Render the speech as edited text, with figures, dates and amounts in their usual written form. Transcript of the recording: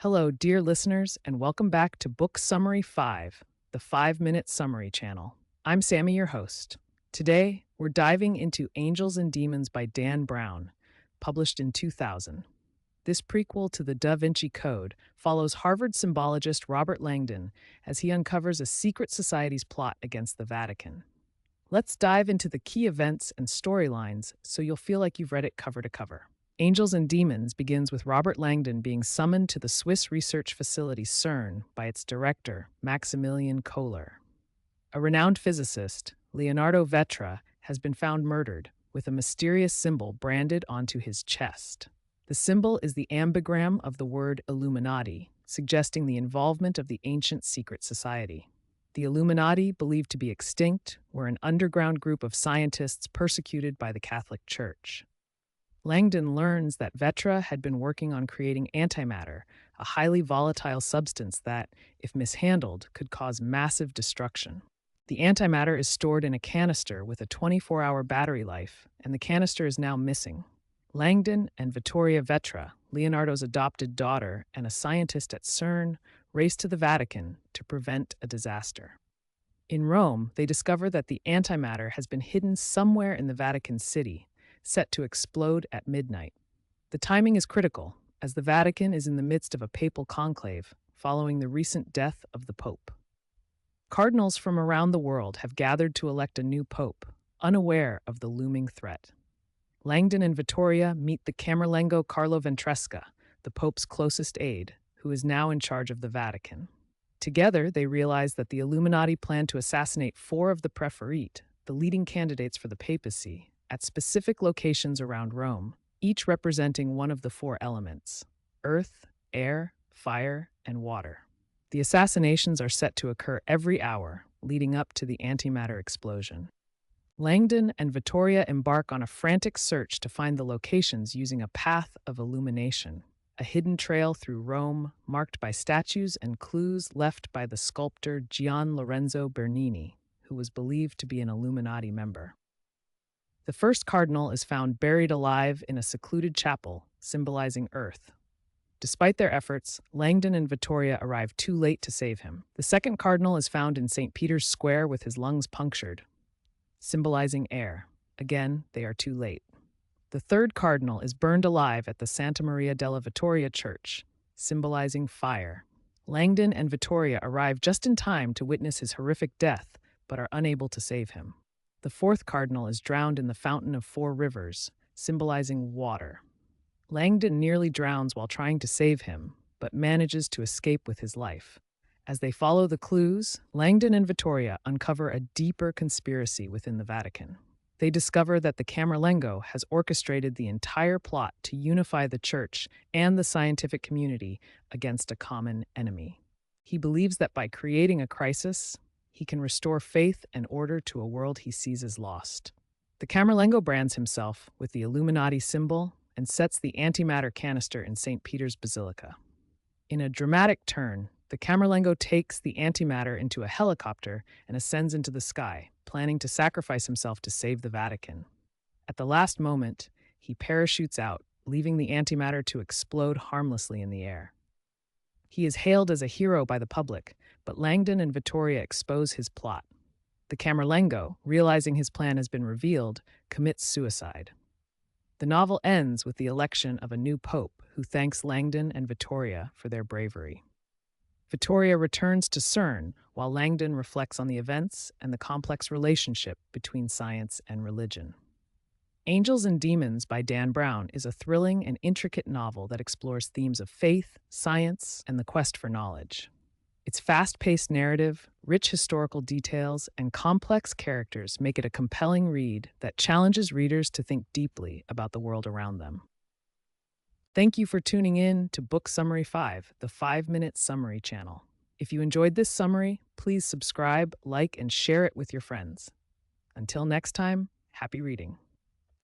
Hello, dear listeners, and welcome back to Book Summary 5, the 5-Minute Summary channel. I'm Sammy, your host. Today, we're diving into Angels and Demons by Dan Brown, published in 2000. This prequel to the Da Vinci Code follows Harvard symbologist Robert Langdon as he uncovers a secret society's plot against the Vatican. Let's dive into the key events and storylines so you'll feel like you've read it cover to cover. Angels and Demons begins with Robert Langdon being summoned to the Swiss research facility CERN by its director, Maximilian Kohler. A renowned physicist, Leonardo Vetra, has been found murdered, with a mysterious symbol branded onto his chest. The symbol is the ambigram of the word Illuminati, suggesting the involvement of the ancient secret society. The Illuminati, believed to be extinct, were an underground group of scientists persecuted by the Catholic Church. Langdon learns that Vetra had been working on creating antimatter, a highly volatile substance that, if mishandled, could cause massive destruction. The antimatter is stored in a canister with a 24-hour battery life, and the canister is now missing. Langdon and Vittoria Vetra, Leonardo's adopted daughter and a scientist at CERN, race to the Vatican to prevent a disaster. In Rome, they discover that the antimatter has been hidden somewhere in the Vatican City, set to explode at midnight. The timing is critical, as the Vatican is in the midst of a papal conclave following the recent death of the Pope. Cardinals from around the world have gathered to elect a new pope, unaware of the looming threat. Langdon and Vittoria meet the Camerlengo Carlo Ventresca, the Pope's closest aide, who is now in charge of the Vatican. Together, they realize that the Illuminati plan to assassinate 4 of the preferite, the leading candidates for the papacy, at specific locations around Rome, each representing one of the 4 elements: earth, air, fire, and water. The assassinations are set to occur every hour, leading up to the antimatter explosion. Langdon and Vittoria embark on a frantic search to find the locations using a path of illumination, a hidden trail through Rome marked by statues and clues left by the sculptor Gian Lorenzo Bernini, who was believed to be an Illuminati member. The first cardinal is found buried alive in a secluded chapel, symbolizing Earth. Despite their efforts, Langdon and Vittoria arrive too late to save him. The second cardinal is found in St. Peter's Square with his lungs punctured, symbolizing air. Again, they are too late. The third cardinal is burned alive at the Santa Maria della Vittoria Church, symbolizing fire. Langdon and Vittoria arrive just in time to witness his horrific death, but are unable to save him. The fourth cardinal is drowned in the Fountain of 4 Rivers, symbolizing water. Langdon nearly drowns while trying to save him, but manages to escape with his life. As they follow the clues, Langdon and Vittoria uncover a deeper conspiracy within the Vatican. They discover that the Camerlengo has orchestrated the entire plot to unify the Church and the scientific community against a common enemy. He believes that by creating a crisis, he can restore faith and order to a world he sees as lost. The Camerlengo brands himself with the Illuminati symbol and sets the antimatter canister in St. Peter's Basilica. In a dramatic turn, the Camerlengo takes the antimatter into a helicopter and ascends into the sky, planning to sacrifice himself to save the Vatican. At the last moment, he parachutes out, leaving the antimatter to explode harmlessly in the air. He is hailed as a hero by the public, but Langdon and Vittoria expose his plot. The Camerlengo, realizing his plan has been revealed, commits suicide. The novel ends with the election of a new pope who thanks Langdon and Vittoria for their bravery. Vittoria returns to CERN while Langdon reflects on the events and the complex relationship between science and religion. Angels and Demons by Dan Brown is a thrilling and intricate novel that explores themes of faith, science, and the quest for knowledge. Its fast-paced narrative, rich historical details, and complex characters make it a compelling read that challenges readers to think deeply about the world around them. Thank you for tuning in to Book Summary 5, the 5-Minute Summary channel. If you enjoyed this summary, please subscribe, like, and share it with your friends. Until next time, happy reading.